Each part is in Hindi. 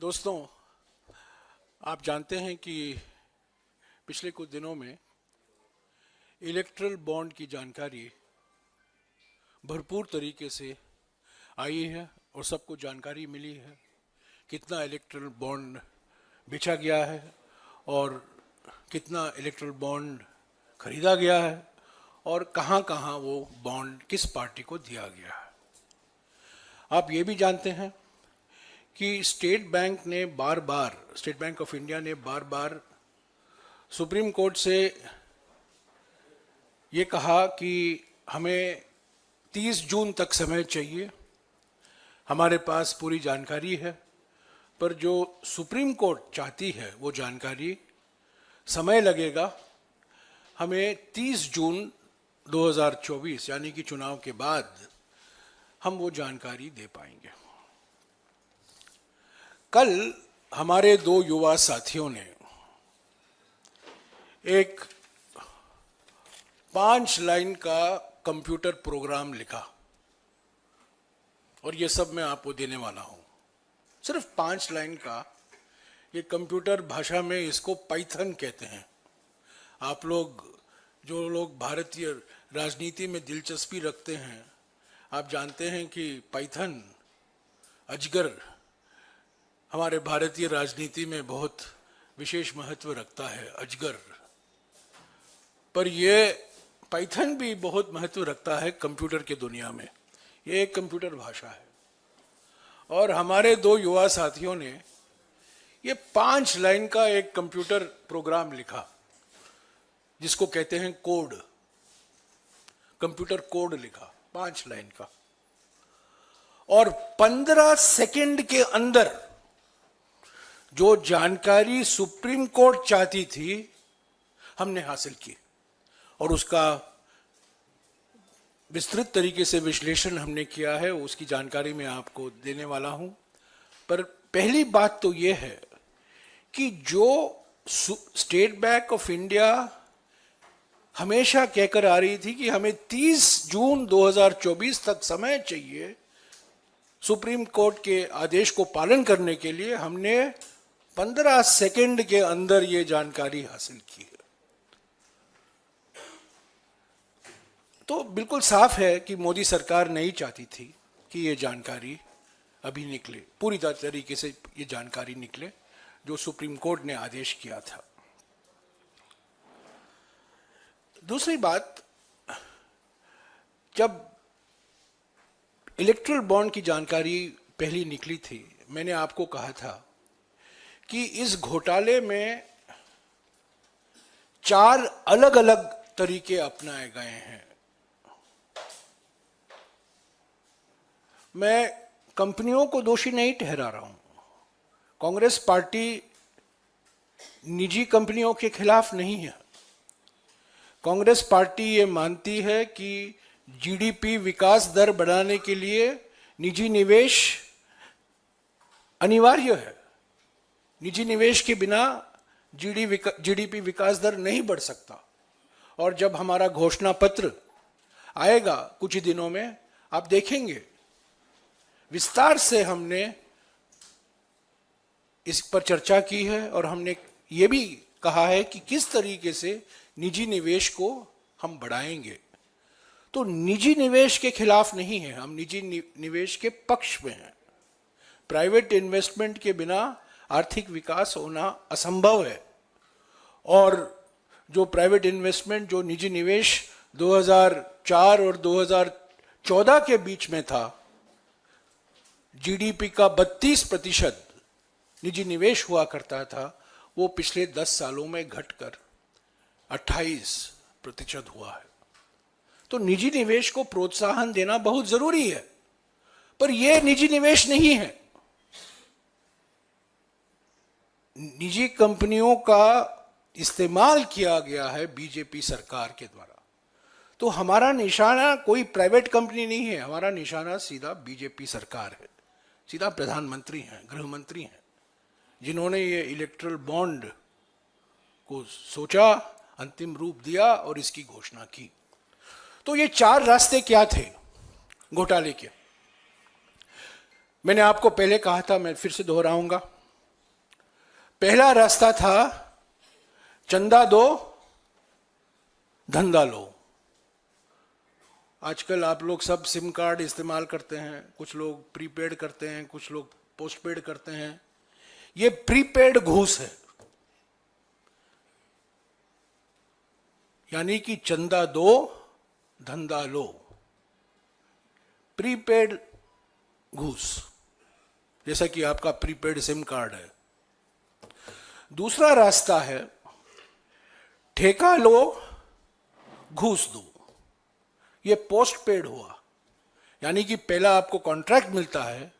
दोस्तों, आप जानते हैं कि पिछले कुछ दिनों में इलेक्ट्रल बॉन्ड की जानकारी भरपूर तरीके से आई है और सबको जानकारी मिली है कितना इलेक्ट्रल बॉन्ड बेचा गया है और कितना इलेक्ट्रल बॉन्ड खरीदा गया है और कहाँ कहाँ वो बॉन्ड किस पार्टी को दिया गया है। आप ये भी जानते हैं कि स्टेट बैंक ऑफ इंडिया ने बार बार सुप्रीम कोर्ट से ये कहा कि हमें 30 जून तक समय चाहिए। हमारे पास पूरी जानकारी है, पर जो सुप्रीम कोर्ट चाहती है वो जानकारी समय लगेगा। हमें 30 जून 2024 यानी कि चुनाव के बाद हम वो जानकारी दे पाएंगे। कल हमारे दो युवा साथियों ने एक 5 लाइन का कंप्यूटर प्रोग्राम लिखा और ये सब मैं आपको देने वाला हूं। सिर्फ 5 लाइन का, ये कंप्यूटर भाषा में इसको पाइथन कहते हैं। आप लोग जो लोग भारतीय राजनीति में दिलचस्पी रखते हैं, आप जानते हैं कि पाइथन अजगर हमारे भारतीय राजनीति में बहुत विशेष महत्व रखता है, अजगर। पर ये पाइथन भी बहुत महत्व रखता है कंप्यूटर के दुनिया में। ये एक कंप्यूटर भाषा है और हमारे दो युवा साथियों ने ये 5 लाइन का एक कंप्यूटर प्रोग्राम लिखा जिसको कहते हैं कोड, कंप्यूटर कोड लिखा 5 लाइन का, और 15 सेकंड के अंदर जो जानकारी सुप्रीम कोर्ट चाहती थी हमने हासिल की और उसका विस्तृत तरीके से विश्लेषण हमने किया है। उसकी जानकारी मैं आपको देने वाला हूं। पर पहली बात तो यह है कि जो स्टेट बैंक ऑफ इंडिया हमेशा कहकर आ रही थी कि हमें 30 जून 2024 तक समय चाहिए सुप्रीम कोर्ट के आदेश को पालन करने के लिए, हमने 15 सेकंड के अंदर ये जानकारी हासिल की है। तो बिल्कुल साफ है कि मोदी सरकार नहीं चाहती थी कि ये जानकारी अभी निकले, पूरी तरीके से ये जानकारी निकले जो सुप्रीम कोर्ट ने आदेश किया था। दूसरी बात, जब इलेक्ट्रल बॉन्ड की जानकारी पहली निकली थी, मैंने आपको कहा था कि इस घोटाले में 4 अलग अलग तरीके अपनाए गए हैं। मैं कंपनियों को दोषी नहीं ठहरा रहा हूं। कांग्रेस पार्टी निजी कंपनियों के खिलाफ नहीं है। कांग्रेस पार्टी ये मानती है कि जीडीपी विकास दर बढ़ाने के लिए निजी निवेश अनिवार्य है। निजी निवेश के बिना जीडीपी विकास दर नहीं बढ़ सकता। और जब हमारा घोषणा पत्र आएगा कुछ ही दिनों में, आप देखेंगे विस्तार से हमने इस पर चर्चा की है और हमने ये भी कहा है कि किस तरीके से निजी निवेश को हम बढ़ाएंगे। तो निजी निवेश के खिलाफ नहीं है, हम निजी निवेश के पक्ष में हैं। प्राइवेट इन्वेस्टमेंट के बिना आर्थिक विकास होना असंभव है। और जो प्राइवेट इन्वेस्टमेंट, जो निजी निवेश 2004 और 2014 के बीच में था, जीडीपी का 32% निजी निवेश हुआ करता था, वो पिछले 10 सालों में घटकर 28% हुआ है। तो निजी निवेश को प्रोत्साहन देना बहुत जरूरी है, पर यह निजी निवेश नहीं है। निजी कंपनियों का इस्तेमाल किया गया है बीजेपी सरकार के द्वारा। तो हमारा निशाना कोई प्राइवेट कंपनी नहीं है, हमारा निशाना सीधा बीजेपी सरकार है, सीधा प्रधानमंत्री हैं, गृह मंत्री हैं, जिन्होंने ये इलेक्ट्रल बॉन्ड को सोचा, अंतिम रूप दिया और इसकी घोषणा की। तो ये 4 रास्ते क्या थे घोटाले के? मैंने आपको पहले कहा था, मैं फिर से दोहराऊंगा पहला रास्ता था चंदा दो धंधा लो। आजकल आप लोग सब सिम कार्ड इस्तेमाल करते हैं, कुछ लोग प्रीपेड करते हैं, कुछ लोग पोस्टपेड करते हैं। ये प्रीपेड घूस है, यानी कि चंदा दो धंधा लो, प्रीपेड घूस, जैसा कि आपका प्रीपेड सिम कार्ड है। दूसरा रास्ता है ठेका लो घूस दो। ये पोस्ट पेड हुआ, यानी कि पहला आपको कॉन्ट्रैक्ट मिलता है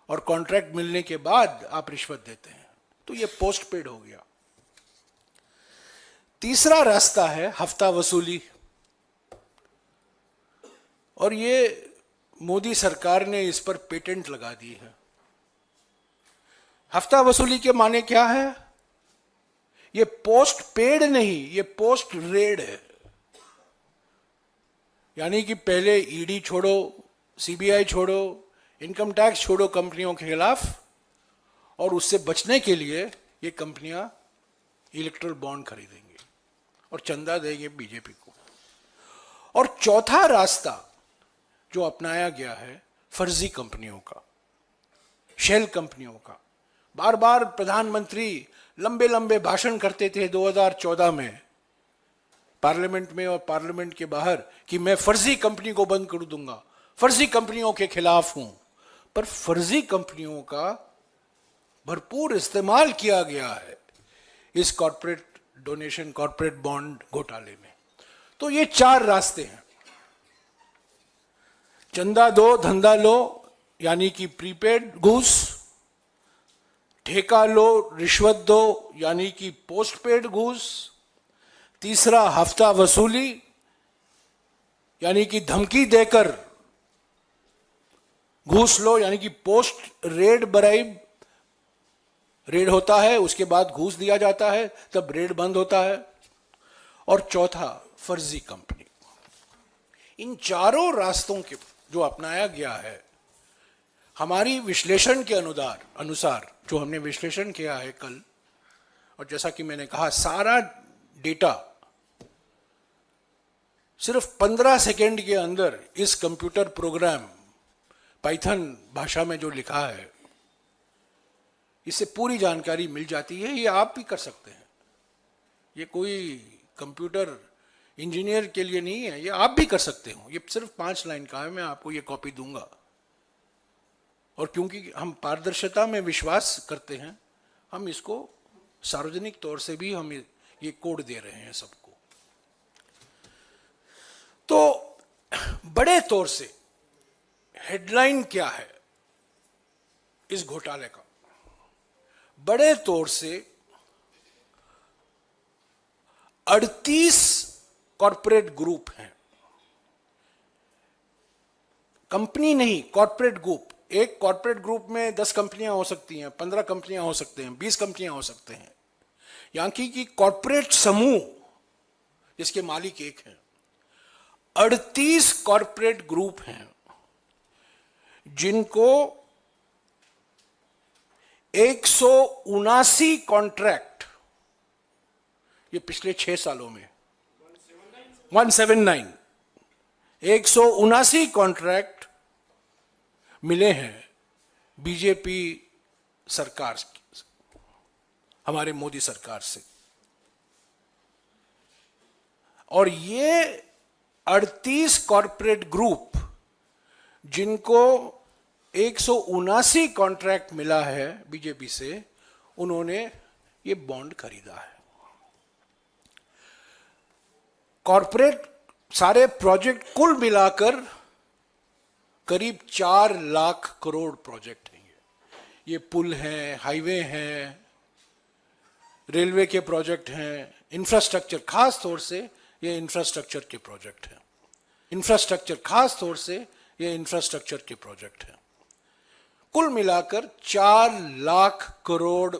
और कॉन्ट्रैक्ट मिलने के बाद आप रिश्वत देते हैं, तो ये पोस्ट पेड हो गया। तीसरा रास्ता है हफ्ता वसूली, और ये मोदी सरकार ने इस पर पेटेंट लगा दी है। हफ्ता वसूली के माने क्या है? ये पोस्ट पेड नहीं, ये पोस्ट रेड है। यानी कि पहले ईडी छोड़ो, सीबीआई छोड़ो, इनकम टैक्स छोड़ो कंपनियों के खिलाफ, और उससे बचने के लिए ये कंपनियां इलेक्ट्रल बॉन्ड खरीदेंगे और चंदा देंगे बीजेपी को। और चौथा रास्ता जो अपनाया गया है फर्जी कंपनियों का, शेल कंपनियों का। बार बार प्रधानमंत्री लंबे लंबे भाषण करते थे 2014 में पार्लियामेंट में और पार्लियामेंट के बाहर कि मैं फर्जी कंपनी को बंद कर दूंगा, फर्जी कंपनियों के खिलाफ हूं। पर फर्जी कंपनियों का भरपूर इस्तेमाल किया गया है इस कॉर्पोरेट डोनेशन, कॉर्पोरेट बॉन्ड घोटाले में। तो ये चार रास्ते हैं, चंदा दो धंधा लो यानी कि प्रीपेड घूस, ठेका लो रिश्वत दो यानी कि पोस्टपेड घूस, तीसरा हफ्ता वसूली यानी कि धमकी देकर घूस लो, यानी कि पोस्ट रेड ब्राइब, रेड होता है उसके बाद घूस दिया जाता है तब रेड बंद होता है, और चौथा फर्जी कंपनी। इन चारों रास्तों के जो अपनाया गया है, हमारी विश्लेषण के अनुसार जो हमने विश्लेषण किया है कल, और जैसा कि मैंने कहा सारा डेटा सिर्फ 15 सेकेंड के अंदर इस कंप्यूटर प्रोग्राम पाइथन भाषा में जो लिखा है, इससे पूरी जानकारी मिल जाती है। ये आप भी कर सकते हैं, ये कोई कंप्यूटर इंजीनियर के लिए नहीं है, ये आप भी कर सकते हो। ये सिर्फ 5 लाइन का है, मैं आपको ये कॉपी दूंगा। और क्योंकि हम पारदर्शिता में विश्वास करते हैं, हम इसको सार्वजनिक तौर से भी हम ये कोड दे रहे हैं सबको। तो बड़े तौर से हेडलाइन क्या है इस घोटाले का? बड़े तौर से 38 कॉर्पोरेट ग्रुप हैं, कंपनी नहीं, कॉर्पोरेट ग्रुप। एक कॉर्पोरेट ग्रुप में 10 कंपनियां हो सकती हैं, 15 कंपनियां हो सकते हैं, 20 कंपनियां हो सकते हैं। यानी कि कॉर्पोरेट समूह जिसके मालिक एक हैं, 38 कॉर्पोरेट ग्रुप हैं जिनको 179 कॉन्ट्रैक्ट, ये पिछले 6 सालों में 179 कॉन्ट्रैक्ट मिले हैं बीजेपी सरकार, हमारे मोदी सरकार से। और ये 38 कॉर्पोरेट ग्रुप जिनको 179 कॉन्ट्रैक्ट मिला है बीजेपी से, उन्होंने ये बॉन्ड खरीदा है। कॉर्पोरेट सारे प्रोजेक्ट कुल मिलाकर करीब 4 लाख करोड़ प्रोजेक्ट हैं। ये पुल हैं, हाईवे हैं, रेलवे के प्रोजेक्ट हैं, इंफ्रास्ट्रक्चर, खास तौर से ये इंफ्रास्ट्रक्चर के प्रोजेक्ट हैं। इंफ्रास्ट्रक्चर, खास तौर से ये इंफ्रास्ट्रक्चर के प्रोजेक्ट हैं। कुल मिलाकर 4 लाख करोड़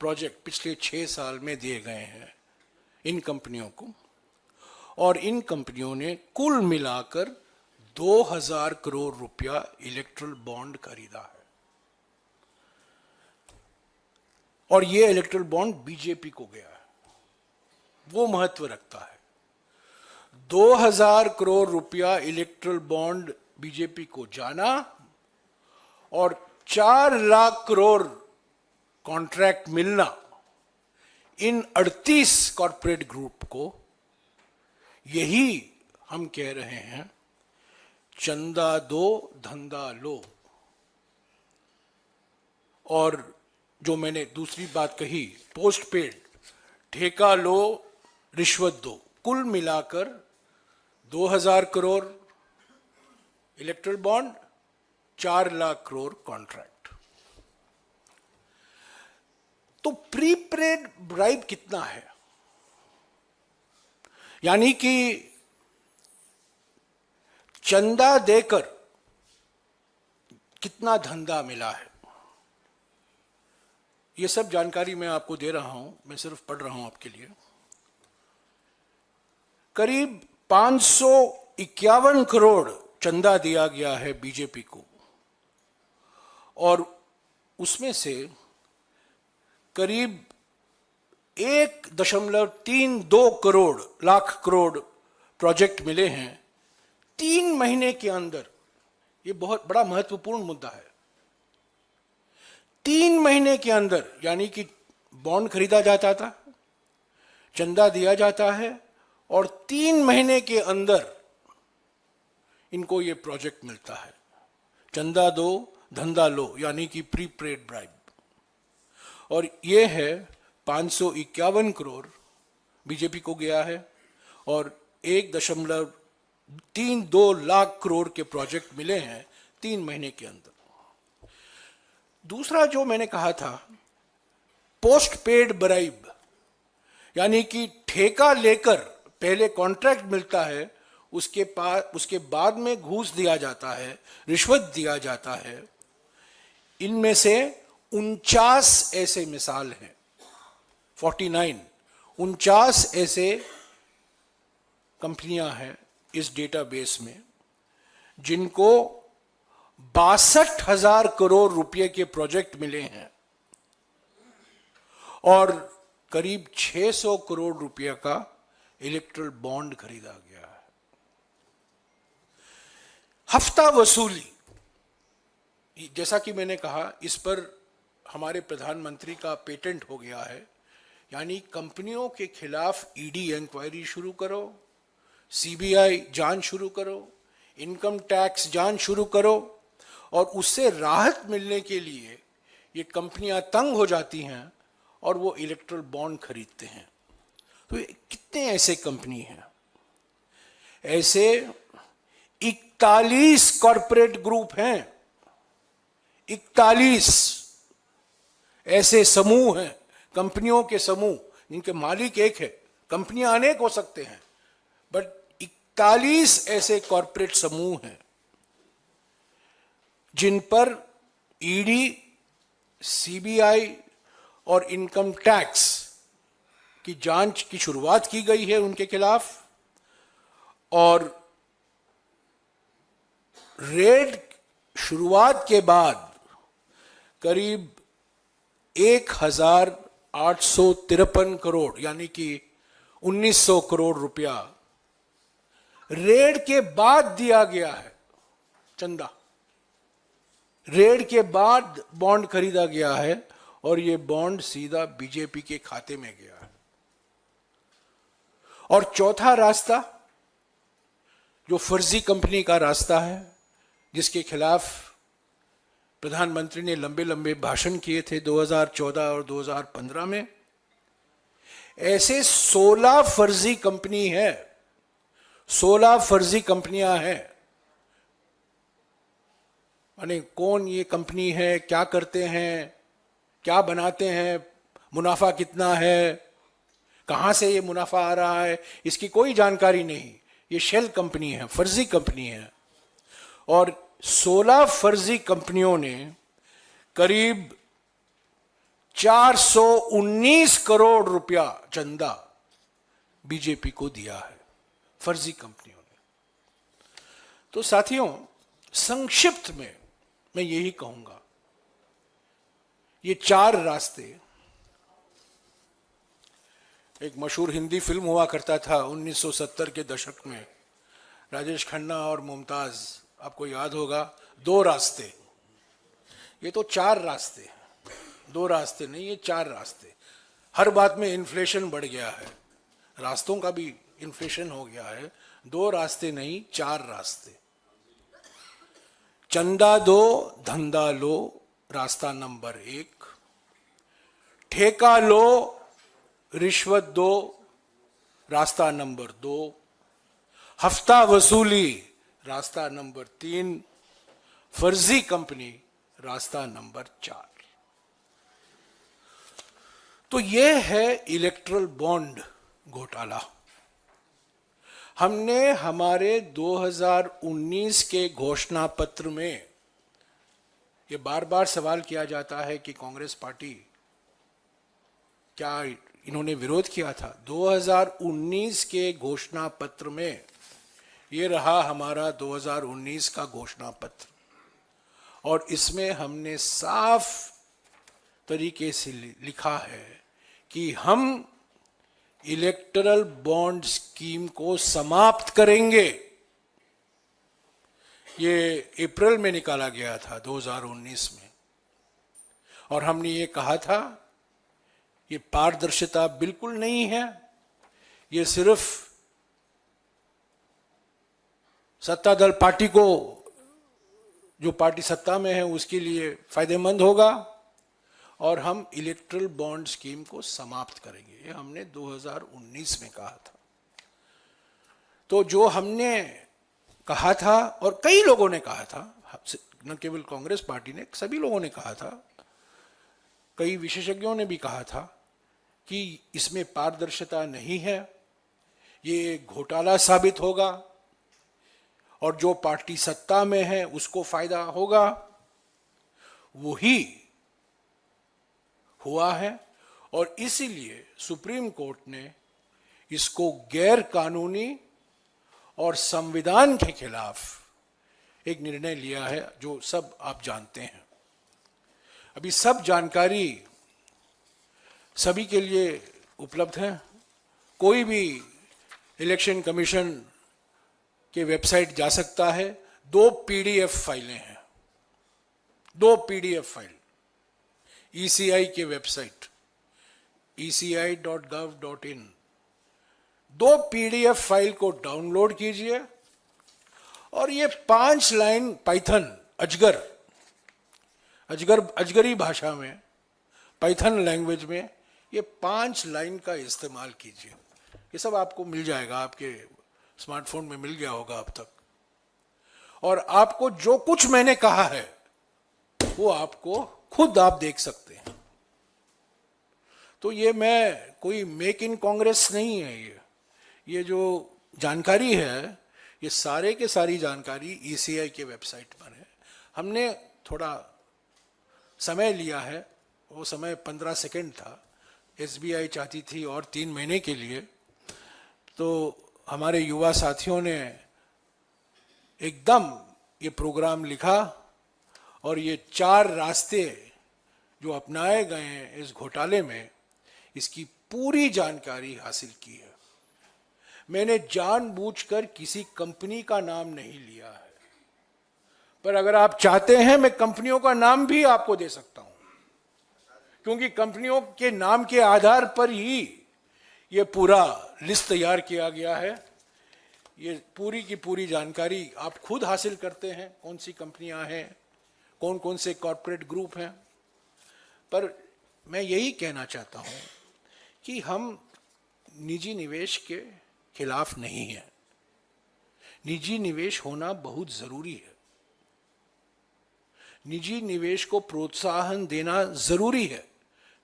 प्रोजेक्ट पिछले 6 साल में दिए गए हैं इन कंपनियों को, और इन कंपनियों ने कुल मिलाकर 2000 करोड़ रुपया इलेक्ट्रल बॉन्ड खरीदा है। और ये इलेक्ट्रल बॉन्ड बीजेपी को गया है, वो महत्व रखता है। 2000 करोड़ रुपया इलेक्ट्रल बॉन्ड बीजेपी को जाना और 4 लाख करोड़ कॉन्ट्रैक्ट मिलना इन 38 कॉरपोरेट ग्रुप को, यही हम कह रहे हैं चंदा दो धंधा लो। और जो मैंने दूसरी बात कही, पोस्ट पेड, ठेका लो रिश्वत दो, कुल मिलाकर 2000 crore erectile bond, 4 lakh crore contract. तो प्री पेड ब्राइब कितना है, यानी कि चंदा देकर कितना धंधा मिला है, ये सब जानकारी मैं आपको दे रहा हूं, मैं सिर्फ पढ़ रहा हूं आपके लिए। करीब 551 करोड़ चंदा दिया गया है बीजेपी को, और उसमें से करीब 1.32 करोड़ लाख करोड़ प्रोजेक्ट मिले हैं 3 महीने के अंदर। ये बहुत बड़ा महत्वपूर्ण मुद्दा है। 3 महीने के अंदर, यानी कि बॉन्ड खरीदा जाता था, चंदा दिया जाता है, और 3 महीने के अंदर इनको ये प्रोजेक्ट मिलता है। चंदा दो धंधा लो, यानी कि प्री पेड ब्राइब। और ये है 551 करोड़ बीजेपी को गया है, और 1.32 लाख करोड़ के प्रोजेक्ट मिले हैं 3 महीने के अंदर। दूसरा जो मैंने कहा था, पोस्ट पेड ब्राइब, यानी कि ठेका लेकर पहले कॉन्ट्रैक्ट मिलता है, उसके बाद में घूस दिया जाता है, रिश्वत दिया जाता है। इनमें से 49 ऐसे मिसाल हैं, 49 ऐसे कंपनियां हैं इस डेटाबेस में, जिनको 62,000 करोड़ रुपए के प्रोजेक्ट मिले हैं और करीब 600 करोड़ रुपए का इलेक्ट्रल बॉन्ड खरीदा गया है। हफ्ता वसूली, जैसा कि मैंने कहा, इस पर हमारे प्रधानमंत्री का पेटेंट हो गया है, यानी कंपनियों के खिलाफ ईडी इंक्वायरी शुरू करो, सीबीआई जांच शुरू करो, इनकम टैक्स जांच शुरू करो, और उससे राहत मिलने के लिए ये कंपनियां तंग हो जाती हैं और वो इलेक्ट्रल बॉन्ड खरीदते हैं। तो कितने ऐसे कंपनी हैं? ऐसे 41 कॉरपोरेट ग्रुप हैं, 41 ऐसे समूह हैं, कंपनियों के समूह, जिनके मालिक एक है। कंपनियां अनेक हो सकते हैं, बट 41 ऐसे कॉरपोरेट समूह हैं जिन पर ईडी, सीबीआई और इनकम टैक्स की जांच की शुरुआत की गई है उनके खिलाफ, और रेड शुरुआत के बाद करीब 1,853 करोड़, यानी कि 1900 करोड़ रुपया रेड के बाद दिया गया है चंदा। रेड के बाद बॉन्ड खरीदा गया है और ये बॉन्ड सीधा बीजेपी के खाते में गया है। और चौथा रास्ता, जो फर्जी कंपनी का रास्ता है, जिसके खिलाफ प्रधानमंत्री ने लंबे लंबे भाषण किए थे 2014 और 2015 में, ऐसे 16 फर्जी कंपनी है, 16 फर्जी कंपनियां हैं। यानी कौन ये कंपनी है, क्या करते हैं, क्या बनाते हैं, मुनाफा कितना है, कहां से ये मुनाफा आ रहा है, इसकी कोई जानकारी नहीं। ये शेल कंपनी है, फर्जी कंपनी है। और 16 फर्जी कंपनियों ने करीब 419 करोड़ रुपया चंदा बीजेपी को दिया है, फर्जी कंपनियों ने। तो साथियों, संक्षिप्त में मैं यही कहूंगा, ये 4 रास्ते एक मशहूर हिंदी फिल्म हुआ करता था 1970 के दशक में, राजेश खन्ना और मुमताज, आपको याद होगा, दो रास्ते। ये तो चार रास्ते, दो रास्ते नहीं, ये चार रास्ते। हर बात में इन्फ्लेशन बढ़ गया है, रास्तों का भी इन्फ्लेशन हो गया है। दो रास्ते नहीं, चार रास्ते। चंदा दो धंधा लो, रास्ता नंबर 1। ठेका लो रिश्वत दो, रास्ता नंबर 2। हफ्ता वसूली, रास्ता नंबर 3। फर्जी कंपनी, रास्ता नंबर 4। तो यह है इलेक्ट्रल बॉन्ड घोटाला। हमने हमारे 2019 के घोषणा पत्र में, यह बार बार सवाल किया जाता है कि कांग्रेस पार्टी, क्या इन्होंने विरोध किया था? 2019 के घोषणा पत्र में, यह रहा हमारा 2019 का घोषणा पत्र, और इसमें हमने साफ तरीके से लिखा है कि हम इलेक्टरल बॉन्ड स्कीम को समाप्त करेंगे। ये अप्रैल में निकाला गया था 2019 में, और हमने ये कहा था ये पारदर्शिता बिल्कुल नहीं है, ये सिर्फ सत्ता दल पार्टी को, जो पार्टी सत्ता में है उसके लिए फायदेमंद होगा, और हम इलेक्ट्रल बॉन्ड स्कीम को समाप्त करेंगे। ये हमने 2019 में कहा था। तो जो हमने कहा था, और कई लोगों ने कहा था, न केवल कांग्रेस पार्टी ने, सभी लोगों ने कहा था, कई विशेषज्ञों ने भी कहा था कि इसमें पारदर्शिता नहीं है, ये घोटाला साबित होगा, और जो पार्टी सत्ता में है उसको फायदा होगा। वही हुआ है, और इसीलिए सुप्रीम कोर्ट ने इसको गैर कानूनी और संविधान के खिलाफ एक निर्णय लिया है, जो सब आप जानते हैं। अभी सब जानकारी सभी के लिए उपलब्ध है। कोई भी इलेक्शन कमीशन के वेबसाइट जा सकता है। 2 पीडीएफ फाइलें हैं, 2 पीडीएफ फाइल ईसीआई के वेबसाइट eci.gov.in। 2 पीडीएफ फाइल को डाउनलोड कीजिए, और ये 5 लाइन पाइथन अजगरी भाषा में, पाइथन लैंग्वेज में, ये 5 लाइन का इस्तेमाल कीजिए। ये सब आपको मिल जाएगा, आपके स्मार्टफोन में मिल गया होगा अब तक। और आपको जो कुछ मैंने कहा है वो आपको खुद आप देख सकते हैं। तो ये मैं कोई मेक इन कांग्रेस नहीं है, ये जो जानकारी है, ये सारे के सारी जानकारी ईसीआई के वेबसाइट पर है। हमने थोड़ा समय लिया है, वो समय 15 सेकंड था। एसबीआई चाहती थी और 3 महीने के लिए, तो हमारे युवा साथियों ने एकदम ये प्रोग्राम लिखा, और ये 4 रास्ते जो अपनाए गए हैं इस घोटाले में, इसकी पूरी जानकारी हासिल की है। मैंने जानबूझकर किसी कंपनी का नाम नहीं लिया है, पर अगर आप चाहते हैं मैं कंपनियों का नाम भी आपको दे सकता हूं, क्योंकि कंपनियों के नाम के आधार पर ही ये पूरा लिस्ट तैयार किया गया है। ये पूरी की पूरी जानकारी आप खुद हासिल करते हैं, कौन सी कंपनियां हैं, कौन कौन से कॉरपोरेट ग्रुप हैं। पर मैं यही कहना चाहता हूं कि हम निजी निवेश के खिलाफ नहीं हैं। निजी निवेश होना बहुत जरूरी है, निजी निवेश को प्रोत्साहन देना जरूरी है।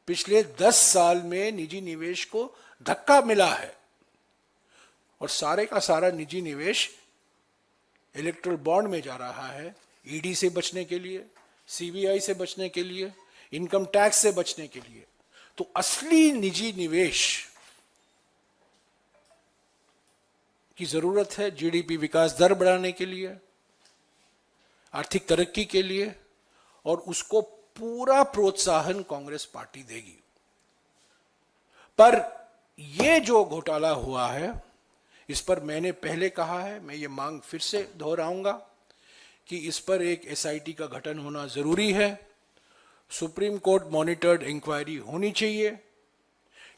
पिछले 10 साल में निजी निवेश को धक्का मिला है, और सारे का सारा निजी निवेश इलेक्ट्रल बॉन्ड में जा रहा है, ईडी से बचने के लिए, सीबीआई से बचने के लिए, इनकम टैक्स से बचने के लिए। तो असली निजी निवेश की जरूरत है जीडीपी विकास दर बढ़ाने के लिए, आर्थिक तरक्की के लिए, और उसको पूरा प्रोत्साहन कांग्रेस पार्टी देगी। पर ये जो घोटाला हुआ है, इस पर मैंने पहले कहा है, मैं ये मांग फिर से दोहराऊंगा कि इस पर एक एसआईटी का गठन होना जरूरी है। सुप्रीम कोर्ट मॉनिटर्ड इंक्वायरी होनी चाहिए,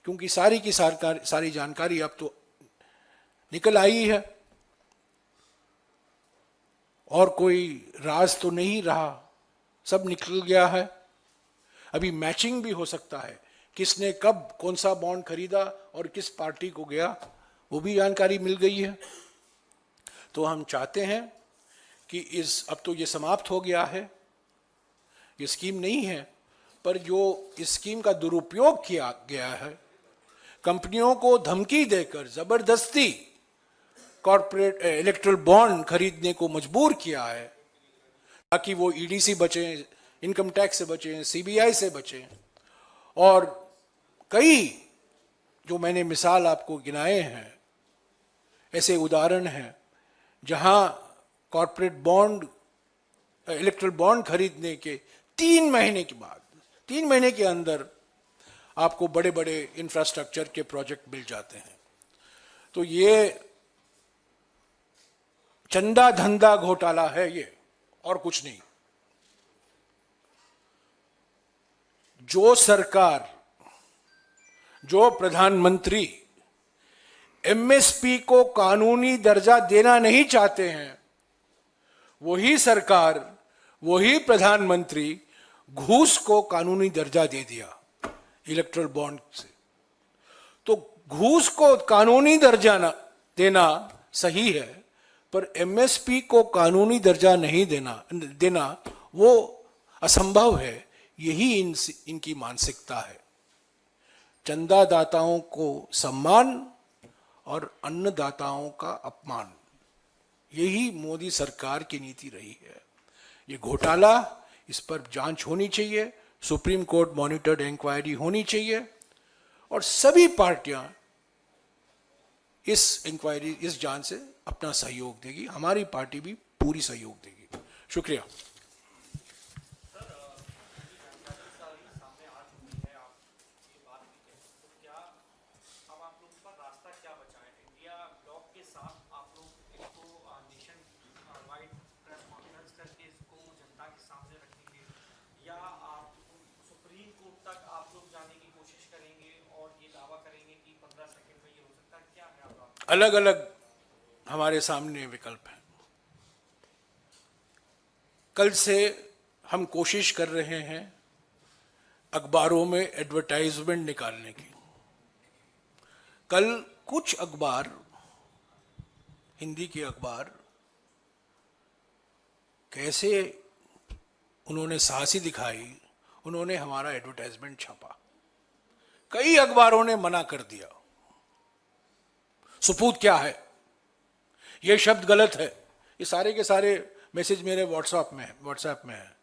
क्योंकि सारी की सारी जानकारी अब तो निकल आई है और कोई राज तो नहीं रहा, सब निकल गया है। अभी मैचिंग भी हो सकता है, किसने कब कौन सा बॉन्ड खरीदा और किस पार्टी को गया, वो भी जानकारी मिल गई है। तो हम चाहते हैं कि अब तो ये समाप्त हो गया है, ये स्कीम नहीं है, पर जो इस स्कीम का दुरुपयोग किया गया है, कंपनियों को धमकी देकर जबरदस्ती कॉर्पोरेट इलेक्ट्रल बॉन्ड खरीदने को मजबूर किया है, ताकि वो ईडी से बचें, इनकम टैक्स से बचें, सीबीआई से बचें। और कई जो मैंने मिसाल आपको गिनाए हैं, ऐसे उदाहरण हैं जहां कॉर्पोरेट बॉन्ड इलेक्ट्रल बॉन्ड खरीदने के 3 महीने के बाद, 3 महीने के अंदर आपको बड़े बड़े इंफ्रास्ट्रक्चर के प्रोजेक्ट मिल जाते हैं। तो ये चंदा धंधा घोटाला है ये, और कुछ नहीं। जो सरकार, जो प्रधानमंत्री एमएसपी को कानूनी दर्जा देना नहीं चाहते हैं, वही सरकार, वही प्रधानमंत्री घूस को कानूनी दर्जा दे दिया इलेक्ट्रल बॉन्ड से। तो घूस को कानूनी दर्जा देना सही है, पर एमएसपी को कानूनी दर्जा नहीं देना वो असंभव है। यही इनकी मानसिकता है। चंदादाताओं को सम्मान और अन्नदाताओं का अपमान, यही मोदी सरकार की नीति रही है। ये घोटाला, इस पर जांच होनी चाहिए, सुप्रीम कोर्ट मॉनिटर्ड इंक्वायरी होनी चाहिए, और सभी पार्टियां इस इंक्वायरी, इस जांच से अपना सहयोग देगी। हमारी पार्टी भी पूरी सहयोग देगी। शुक्रिया। अलग अलग हमारे सामने विकल्प हैं। कल से हम कोशिश कर रहे हैं अखबारों में एडवर्टाइजमेंट निकालने की। कल कुछ अखबार, हिंदी के अखबार, कैसे उन्होंने साहसी दिखाई, उन्होंने हमारा एडवर्टाइजमेंट छापा। कई अखबारों ने मना कर दिया। सुपूत क्या है, यह शब्द गलत है, ये सारे के सारे मैसेज मेरे व्हाट्सएप में है।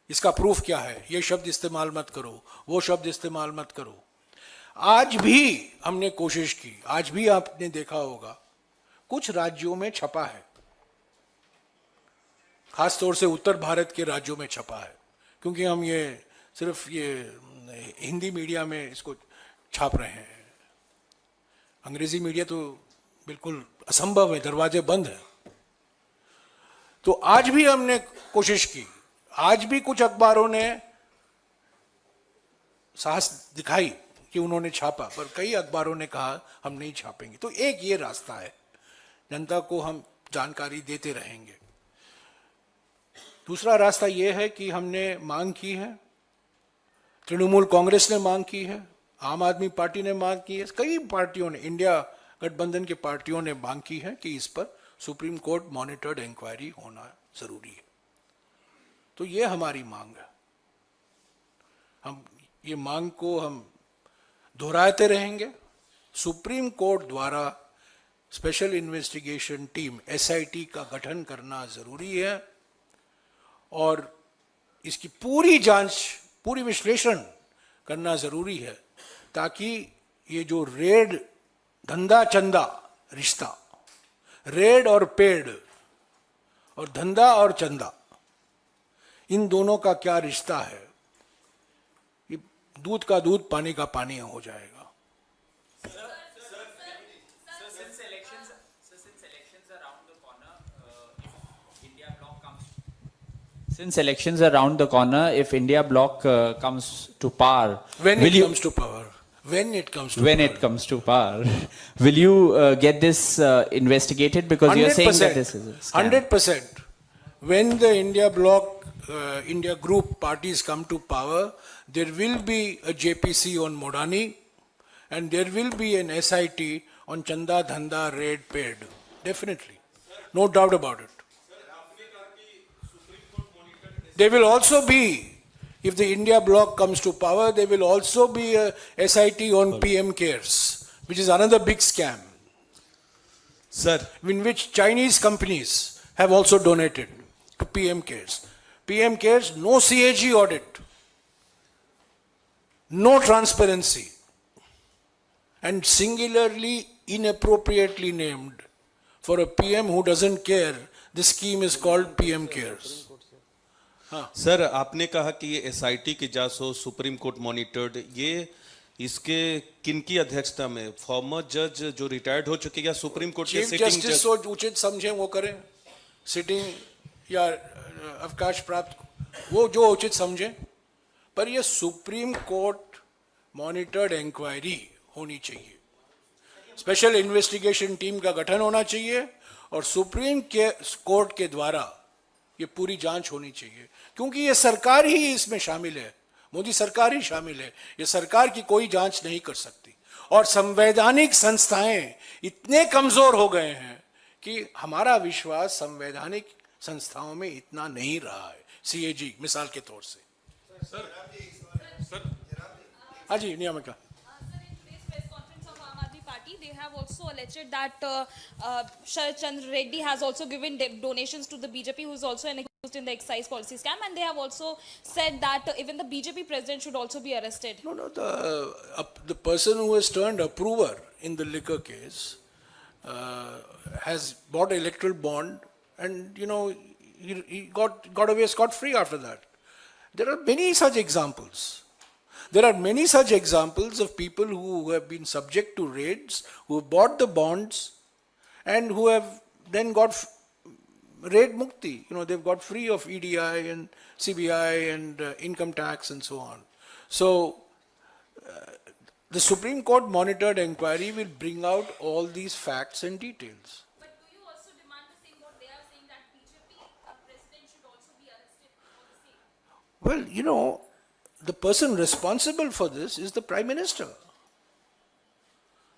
इसका प्रूफ क्या है, ये शब्द इस्तेमाल मत करो, वो शब्द इस्तेमाल मत करो। आज भी हमने कोशिश की, आज भी आपने देखा होगा कुछ राज्यों में छपा है, खासतौर से उत्तर भारत के राज्यों में छपा है, क्योंकि हम ये सिर्फ ये हिंदी मीडिया में इसको छाप रहे हैं। अंग्रेजी मीडिया तो बिल्कुल असंभव है, दरवाजे बंद हैं। तो आज भी हमने कोशिश की, आज भी कुछ अखबारों ने साहस दिखाई कि उन्होंने छापा, पर कई अखबारों ने कहा हम नहीं छापेंगे। तो एक ये रास्ता है, जनता को हम जानकारी देते रहेंगे। दूसरा रास्ता यह है कि हमने मांग की है, तृणमूल कांग्रेस ने मांग की है, आम आदमी पार्टी ने मांग की है, कई पार्टियों ने, इंडिया गठबंधन की पार्टियों ने मांग की है कि इस पर सुप्रीम कोर्ट मॉनिटर्ड इंक्वायरी होना जरूरी है। तो ये हमारी मांग है। हम ये मांग को हम दोहराते रहेंगे। सुप्रीम कोर्ट द्वारा स्पेशल इन्वेस्टिगेशन टीम एसआईटी का गठन करना जरूरी है, और इसकी पूरी जांच, पूरी विश्लेषण करना जरूरी है, ताकि ये जो रेड धंधा चंदा रिश्ता, रेड और पेड, और धंधा और चंदा, इन दोनों का क्या रिश्ता है, ये दूध का दूध पानी का पानी हो जाएगा। Since elections are around the corner, if India bloc comes to power, When will it you, comes to power. When it comes to when power. it comes to power, will you get this investigated? Because you're saying that this is a scam. 100%. When the India bloc, India group parties come to power, there will be a JPC on Modani and there will be an SIT on Chanda Dhanda Raid Paid. Definitely. No doubt about it. There will also be, if the India bloc comes to power, there will also be a SIT on PM Cares, which is another big scam, sir in which Chinese companies have also donated to PM Cares. PM Cares, no CAG audit, no transparency, and singularly inappropriately named for a PM who doesn't care. This scheme is called PM Cares. Sir आपने कहा कि ये एसआईटी की जांच हो, सुप्रीम कोर्ट मॉनिटर्ड, ये इसके किनकी अध्यक्षता में, फॉर्मर जज जो रिटायर्ड हो चुके या सुप्रीम कोर्ट के चीफ सिटिंग जस्टिस जज? जो उचित समझे वो करें, सिटिंग या अवकाश प्राप्त वो जो उचित समझे, पर ये सुप्रीम कोर्ट मॉनिटर्ड इंक्वायरी होनी चाहिए, स्पेशल इन्वेस्टिगेशन टीम का गठन होना चाहिए और सुप्रीम कोर्ट के द्वारा ये पूरी जांच होनी चाहिए, क्योंकि ये सरकार ही इसमें शामिल है, मोदी सरकार ही शामिल है, ये सरकार की कोई जांच नहीं कर सकती। और संवैधानिक संस्थाएं इतने कमजोर हो गए हैं कि हमारा विश्वास संवैधानिक संस्थाओं में इतना नहीं रहा है। सीएजी मिसाल के तौर से। हाँ जी, नियामका। They have also alleged that Sharad Chandra Reddy has also given donations to the BJP, who is also accused in the excise policy scam, and they have also said that even the BJP president should also be arrested. No, the person who has turned approver in the liquor case has bought an electoral bond, and he got away scot-free after that. There are many such examples. There are many such examples of people who have been subject to raids, who have bought the bonds, and who have then got raid mukti. They've got free of EDI and CBI and income tax and so on. So, the Supreme Court monitored inquiry will bring out all these facts and details. But do you also demand the same, what they are saying, that BJP president should also be arrested for the same? Well, the person responsible for this is the Prime Minister.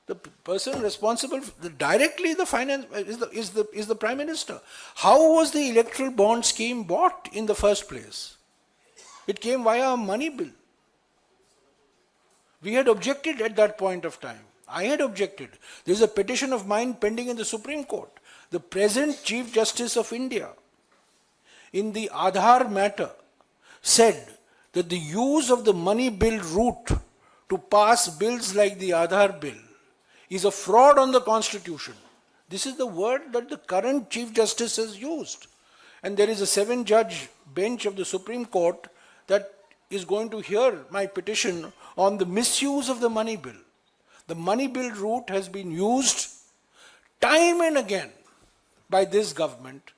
The person responsible directly the finance is the Prime Minister. How was the electoral bond scheme bought in the first place? It came via a money bill. We had objected at that point of time. I had objected. There is a petition of mine pending in the Supreme Court. The present Chief Justice of India, in the Aadhaar matter, said that the use of the money bill route to pass bills like the Aadhaar bill is a fraud on the Constitution. This is the word that the current Chief Justice has used. And there is a 7-judge bench of the Supreme Court that is going to hear my petition on the misuse of the money bill. The money bill route has been used time and again by this government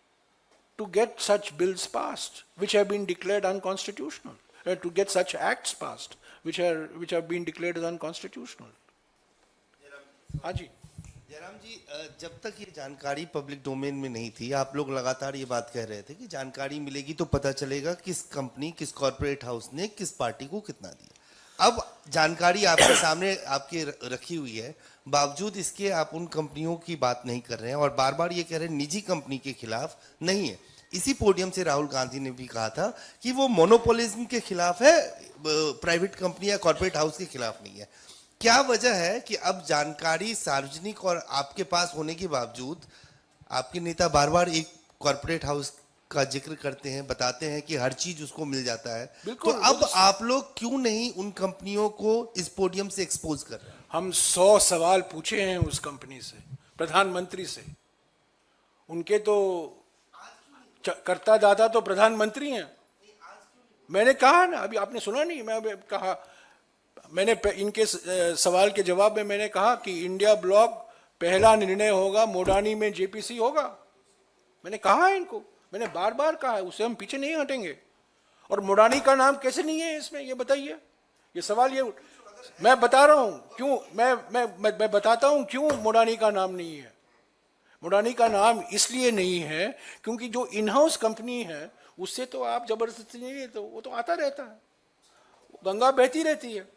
to get such bills passed, which have been declared unconstitutional. To get such acts passed, which have been declared as unconstitutional. हाँ जी। जयराम जी, जब तक ये जानकारी पब्लिक डोमेन में नहीं थी, आप लोग लगातार ये बात कह रहे थे कि जानकारी मिलेगी तो पता चलेगा किस कंपनी, किस कॉर्पोरेट हाउस ने किस पार्टी को कितना दिया। अब जानकारी आपके सामने आपके रखी हुई है, बावजूद इसके आप उन कंपनियों की बात नहीं कर रहे हैं और बार बार ये कह रहे हैं निजी कंपनी के खिलाफ नहीं है। इसी पोडियम से राहुल गांधी ने भी कहा था कि वो मोनोपोलिज्म के खिलाफ है, प्राइवेट कंपनी या कॉर्पोरेट हाउस के खिलाफ नहीं है। क्या वजह है कि अब जानकारी सार्वजनिक और आपके पास होने के बावजूद आपके नेता बार बार एक कॉर्पोरेट हाउस का जिक्र करते हैं, बताते हैं कि हर चीज उसको मिल जाता है, तो अब आप लोग क्यों नहीं उन कंपनियों को इस पोडियम से एक्सपोज कर रहे हैं? हम 100 सवाल पूछे हैं उस कंपनी से, प्रधानमंत्री से। उनके तो कर्ता दाता तो प्रधानमंत्री हैं। मैंने कहा ना, अभी आपने सुना नहीं, मैं कहा, मैंने इनके सवाल के जवाब में मैंने कहा कि इंडिया ब्लॉक पहला निर्णय होगा मोडानी में जेपीसी होगा। मैंने कहा है इनको, मैंने बार बार कहा है, उससे हम पीछे नहीं हटेंगे। और मुडानी का नाम कैसे नहीं है इसमें, ये बताइए। ये सवाल ये मैं बता रहा हूं क्यों, मैं बताता हूं क्यों मुडानी का नाम नहीं है। मुडानी का नाम इसलिए नहीं है क्योंकि जो इन हाउस कंपनी है उससे तो आप जबरदस्ती नहीं है, तो वो तो आता रहता है, गंगा बहती रहती है।